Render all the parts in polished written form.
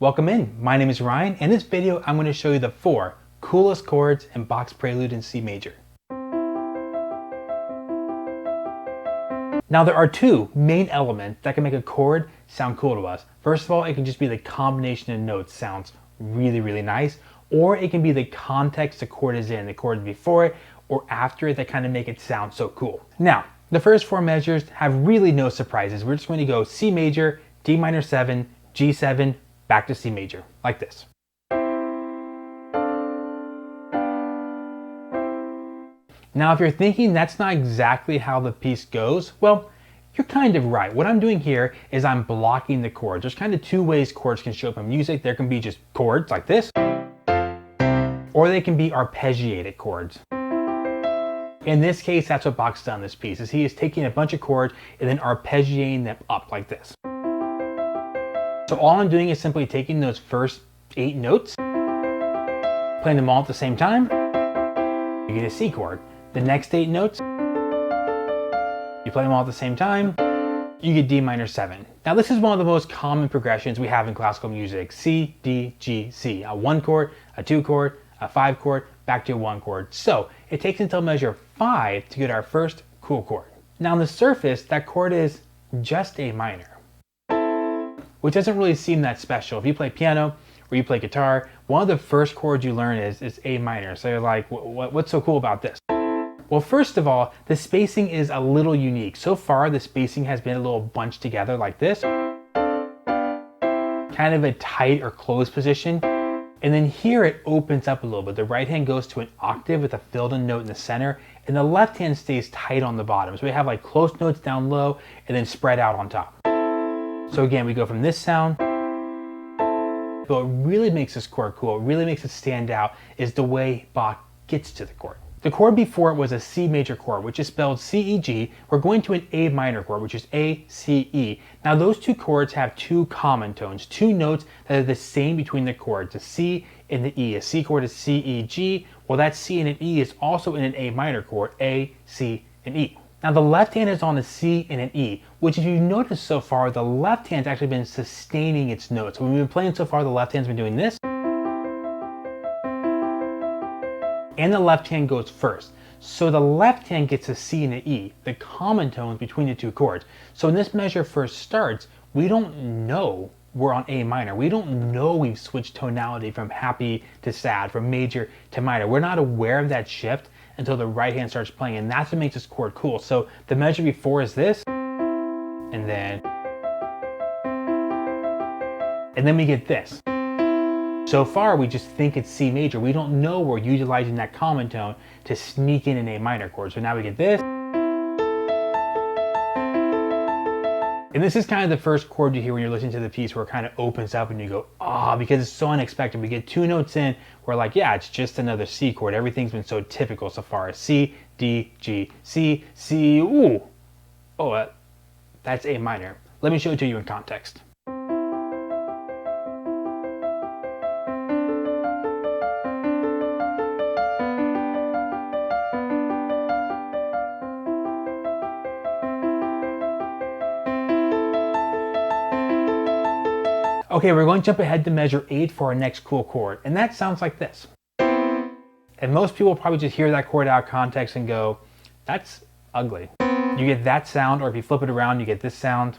Welcome in, my name is Ryan. In this video, I'm going to show you the 4 coolest chords in Bach's Prelude in C major. Now there are 2 main elements that can make a chord sound cool to us. First of all, it can just be the combination of notes sounds really nice, or it can be the context the chord is in, the chord before it or after it that kind of make it sound so cool. Now, the first 4 measures have really no surprises. We're just going to go C major, D minor 7, G7, back to C major, like this. Now, if you're thinking that's not exactly how the piece goes, well, you're kind of right. What I'm doing here is I'm blocking the chords. There's kind of 2 ways chords can show up in music. There can be just chords like this, or they can be arpeggiated chords. In this case, that's what Bach's done in this piece, is he is taking a bunch of chords and then arpeggiating them up like this. So all I'm doing is simply taking those first 8 notes, playing them all at the same time, you get a C chord. The next 8 notes, you play them all at the same time, you get D minor 7. Now this is one of the most common progressions we have in classical music. C, D, G, C. A 1 chord, a 2 chord, a 5 chord, back to a 1 chord. So it takes until measure 5 to get our first cool chord. Now on the surface, that chord is just A minor, which doesn't really seem that special. If you play piano or you play guitar, one of the first chords you learn is A minor. So you're like, what's so cool about this? Well, first of all, the spacing is a little unique. So far, the spacing has been a little bunched together like this, kind of a tight or closed position. And then here it opens up a little bit. The right hand goes to an octave with a filled in note in the center, and the left hand stays tight on the bottom. So we have like close notes down low and then spread out on top. So again, we go from this sound, but what really makes this chord cool, what really makes it stand out, is the way Bach gets to the chord. The chord before it was a C major chord, which is spelled C-E-G. We're going to an A minor chord, which is A-C-E. Now those 2 chords have 2 common tones, 2 notes that are the same between the chords, the C and the E. A C chord is C-E-G. Well, that C and an E is also in an A minor chord, A, C, and E. Now the left hand is on a C and an E, which if you've noticed so far, the left hand's actually been sustaining its notes. When we've been playing so far, the left hand's been doing this, and the left hand goes first. So the left hand gets a C and an E, the common tones between the 2 chords. So when this measure first starts, we don't know we're on A minor. We don't know we've switched tonality from happy to sad, from major to minor. We're not aware of that shift until the right hand starts playing, and that's what makes this chord cool. So the measure before is this, and then we get this. So far, we just think it's C major. We don't know we're utilizing that common tone to sneak in an A minor chord. So now we get this. And this is kind of the first chord you hear when you're listening to the piece where it kind of opens up and you go, ah, because it's so unexpected. We get 2 notes in, we're like, yeah, it's just another C chord. Everything's been so typical so far. C, D, G, C, C, ooh. Oh, that's A minor. Let me show it to you in context. Okay, we're going to jump ahead to measure 8 for our next cool chord, and that sounds like this. And most people probably just hear that chord out of context and go, that's ugly. You get that sound, or if you flip it around, you get this sound,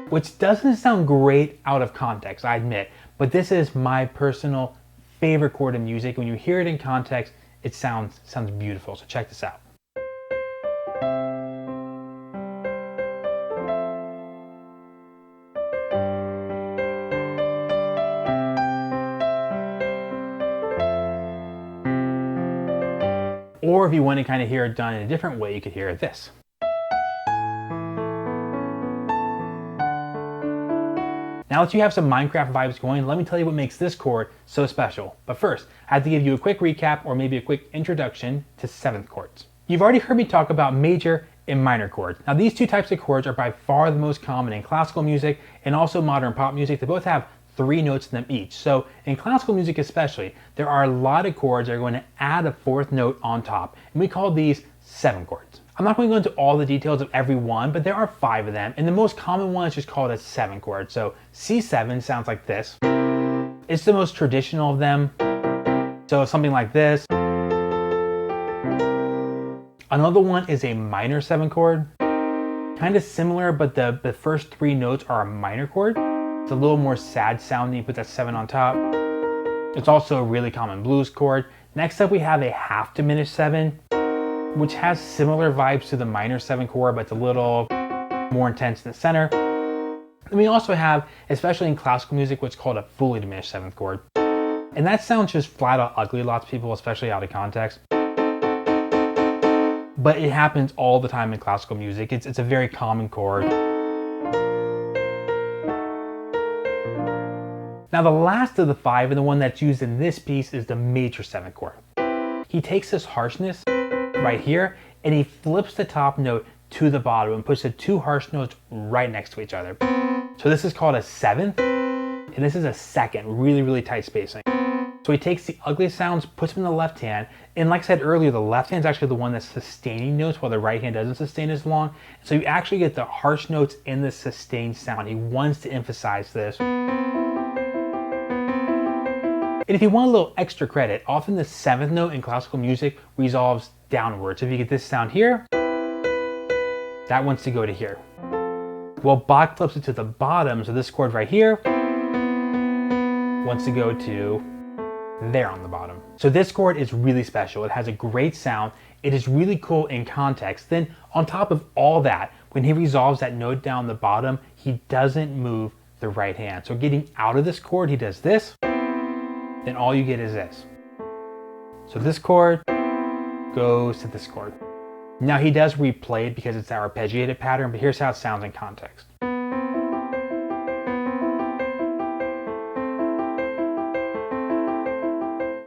which doesn't sound great out of context, I admit, but this is my personal favorite chord in music. When you hear it in context, it sounds beautiful, so check this out. Or if you want to kind of hear it done in a different way, you could hear this. Now that you have some Minecraft vibes going, let me tell you what makes this chord so special. But first, I have to give you a quick recap or maybe a quick introduction to 7th chords. You've already heard me talk about major and minor chords. Now these 2 types of chords are by far the most common in classical music and also modern pop music. They both have 3 notes in them each. So in classical music especially, there are a lot of chords that are going to add a 4th note on top, and we call these 7 chords. I'm not going to go into all the details of every one, but there are 5 of them, and the most common one is just called a 7 chord. So C7 sounds like this. It's the most traditional of them. So something like this. Another one is a minor 7 chord. Kind of similar, but the first 3 notes are a minor chord. It's a little more sad sounding, you put that 7 on top. It's also a really common blues chord. Next up we have a half diminished 7, which has similar vibes to the minor 7 chord, but it's a little more intense in the center. And we also have, especially in classical music, what's called a fully diminished 7th chord. And that sounds just flat out ugly to lots of people, especially out of context. But it happens all the time in classical music. It's a very common chord. Now the last of the 5, and the one that's used in this piece, is the major 7th chord. He takes this harshness right here and he flips the top note to the bottom and puts the 2 harsh notes right next to each other. So this is called a 7th, and this is a 2nd, really tight spacing. So he takes the ugly sounds, puts them in the left hand, and like I said earlier, the left hand is actually the one that's sustaining notes while the right hand doesn't sustain as long. So you actually get the harsh notes in the sustained sound. He wants to emphasize this. And if you want a little extra credit, often the 7th note in classical music resolves downwards. So if you get this sound here, that wants to go to here. Well, Bach flips it to the bottom, so this chord right here wants to go to there on the bottom. So this chord is really special. It has a great sound. It is really cool in context. Then on top of all that, when he resolves that note down the bottom, he doesn't move the right hand. So getting out of this chord, he does this, then all you get is this. So this chord goes to this chord. Now he does replay it because it's that arpeggiated pattern, but here's how it sounds in context.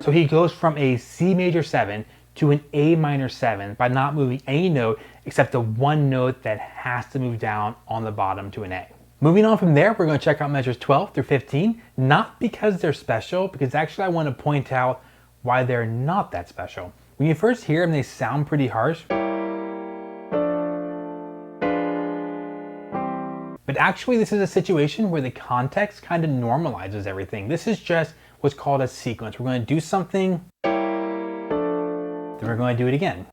So he goes from a C major 7 to an A minor 7 by not moving any note except the one note that has to move down on the bottom to an A. Moving on from there, we're going to check out measures 12 through 15, not because they're special, because actually I want to point out why they're not that special. When you first hear them, they sound pretty harsh. But actually, this is a situation where the context kind of normalizes everything. This is just what's called a sequence. We're going to do something, then we're going to do it again.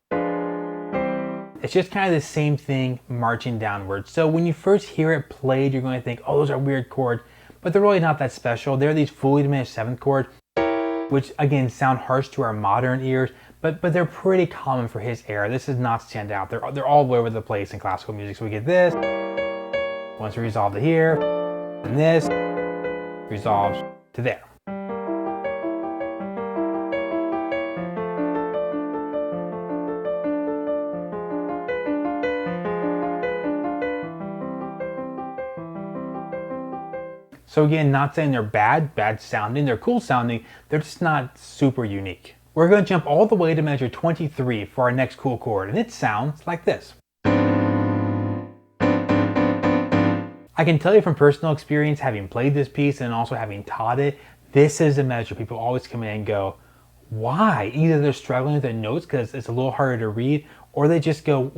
It's just kind of the same thing marching downwards. So when you first hear it played, you're going to think, oh, those are weird chords, but they're really not that special. They're these fully diminished 7th chords, which again sound harsh to our modern ears, but they're pretty common for his era. This does not stand out. They're all over the place in classical music. So we get this, once we resolve to here, and this resolves to there. So again, not saying they're bad sounding, they're cool sounding, they're just not super unique. We're going to jump all the way to measure 23 for our next cool chord, and it sounds like this. I can tell you from personal experience, having played this piece and also having taught it, this is a measure people always come in and go, why? Either they're struggling with their notes because it's a little harder to read, or they just go,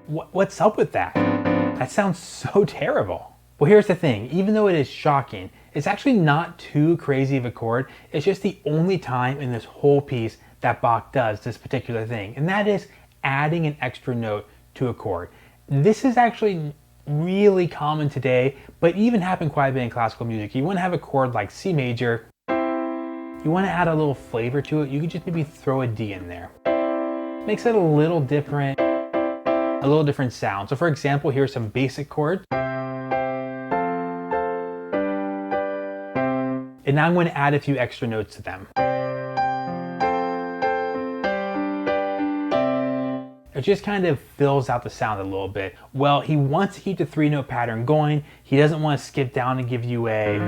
what's up with that? That sounds so terrible. Well, here's the thing, even though it is shocking, it's actually not too crazy of a chord. It's just the only time in this whole piece that Bach does this particular thing, and that is adding an extra note to a chord. This is actually really common today, but even happened quite a bit in classical music. You want to have a chord like C major, you want to add a little flavor to it, you could just maybe throw a D in there. Makes it a little different sound. So for example, here's some basic chords. And now I'm going to add a few extra notes to them. It just kind of fills out the sound a little bit. Well, he wants to keep the 3-note pattern going. He doesn't want to skip down and give you a,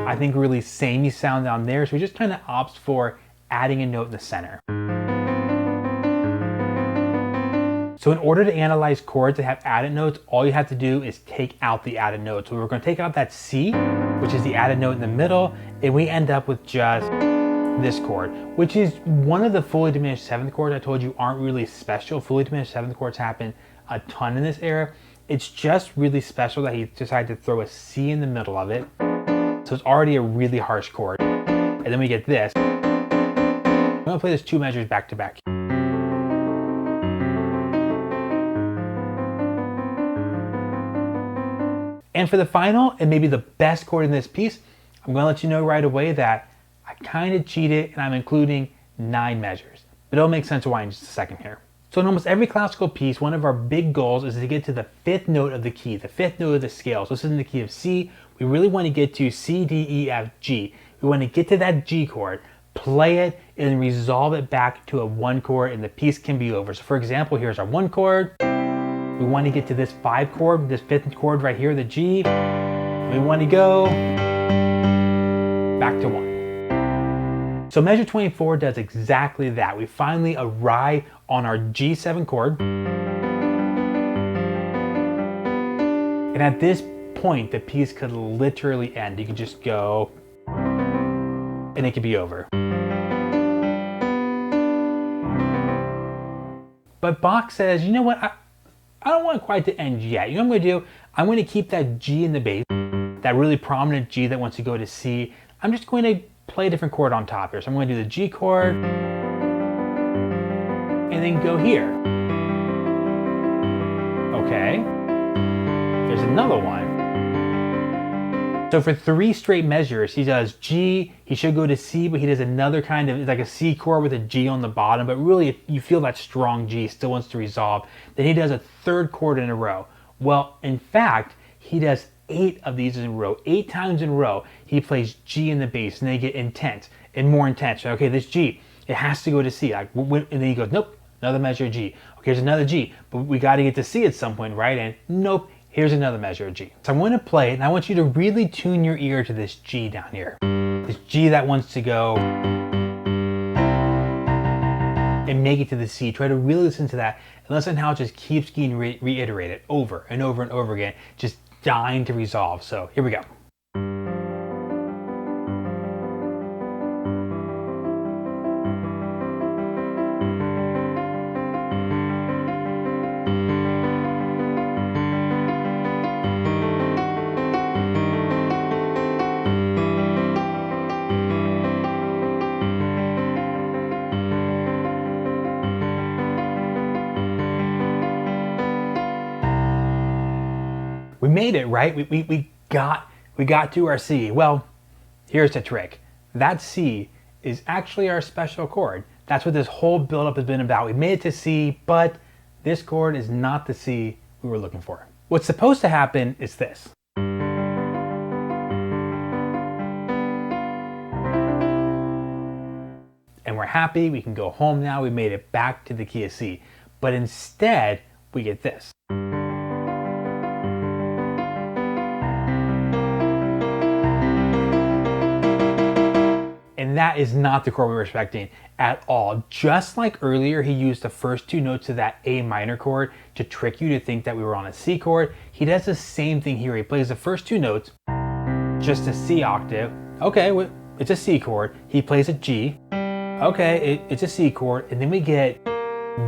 I think, really samey sound down there. So he just kind of opts for adding a note in the center. So in order to analyze chords that have added notes, all you have to do is take out the added note. So we're going to take out that C, which is the added note in the middle, and we end up with just this chord, which is one of the fully diminished 7th chords I told you aren't really special. Fully diminished 7th chords happen a ton in this era. It's just really special that he decided to throw a C in the middle of it. So it's already a really harsh chord. And then we get this. I'm gonna play this 2 measures back to back. And for the final, and maybe the best chord in this piece, I'm gonna let you know right away that I kind of cheated and I'm including 9 measures. But it'll make sense why in just a second here. So in almost every classical piece, one of our big goals is to get to the 5th note of the key, the 5th note of the scale. So this is in the key of C. We really want to get to C, D, E, F, G. We want to get to that G chord, play it, and resolve it back to a 1 chord, and the piece can be over. So for example, here's our 1 chord. We want to get to this 5 chord, this 5th chord right here, the G. We want to go back to 1. So measure 24 does exactly that. We finally arrive on our G7 chord. And at this point, the piece could literally end. You can just go, and it could be over. But Bach says, you know what? I don't want quite to end yet. You know what I'm going to do? I'm going to keep that G in the bass, that really prominent G that wants to go to C. I'm just going to play a different chord on top here. So I'm going to do the G chord, and then go here. Okay. There's another one. So for 3 straight measures, he does G, he should go to C, but he does another kind of, like a C chord with a G on the bottom, but really you feel that strong G still wants to resolve. Then he does a 3rd chord in a row. Well, in fact, he does 8 of these in a row. 8 times in a row, he plays G in the bass, and they get intense and more intense. Okay, this G, it has to go to C. Like, and then he goes, nope, another measure of G. Okay, here's another G, but we got to get to C at some point, right? And nope, here's another measure of G. So I'm going to play it, and I want you to really tune your ear to this G down here. This G that wants to go and make it to the C. Try to really listen to that and listen how it just keeps getting reiterated over and over and over again, just dying to resolve. So here we go. We made it, right? We got to our C. Well, here's the trick. That C is actually our special chord. That's what this whole buildup has been about. We made it to C, but this chord is not the C we were looking for. What's supposed to happen is this. And we're happy, we can go home now, we made it back to the key of C. But instead, we get this. And that is not the chord we were expecting at all. Just like earlier, he used the first 2 notes of that A minor chord to trick you to think that we were on a C chord. He does the same thing here. He plays the first 2 notes, just a C octave. Okay, it's a C chord. He plays a G. Okay, it's a C chord. And then we get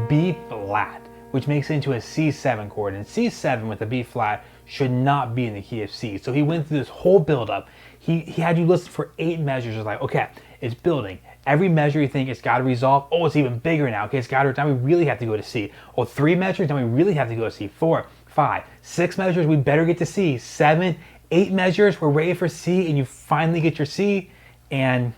B flat, which makes it into a C7 chord. And C7 with a B flat should not be in the key of C. So he went through this whole buildup. He had you listen for 8 measures. It's like, okay, it's building. Every measure you think it's got to resolve. Oh, it's even bigger now. Okay, it's got to, now we really have to go to C. Oh, 3 measures, now we really have to go to C. 4, 5, 6 measures, we better get to C. 7, 8 measures, we're ready for C, and you finally get your C, and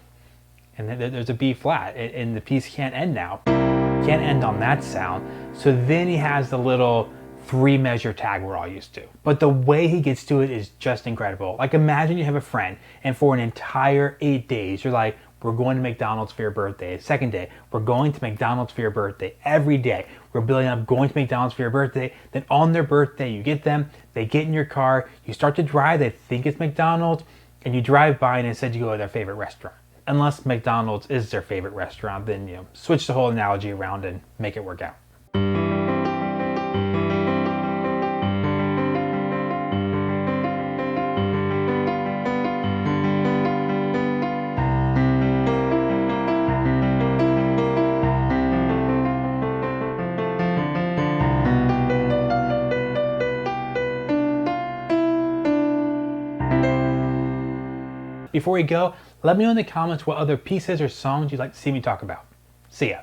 then there's a B flat, and the piece can't end now. Can't end on that sound. So then he has the little 3 measure tag we're all used to. But the way he gets to it is just incredible. Like, imagine you have a friend, and for an entire 8 days, you're like, we're going to McDonald's for your birthday. Second day, we're going to McDonald's for your birthday. Every day, we're building up going to McDonald's for your birthday. Then on their birthday, you get them, they get in your car, you start to drive, they think it's McDonald's, and you drive by and instead you go to their favorite restaurant. Unless McDonald's is their favorite restaurant, then, you know, switch the whole analogy around and make it work out. before we go, let me know in the comments what other pieces or songs you'd like to see me talk about. See ya.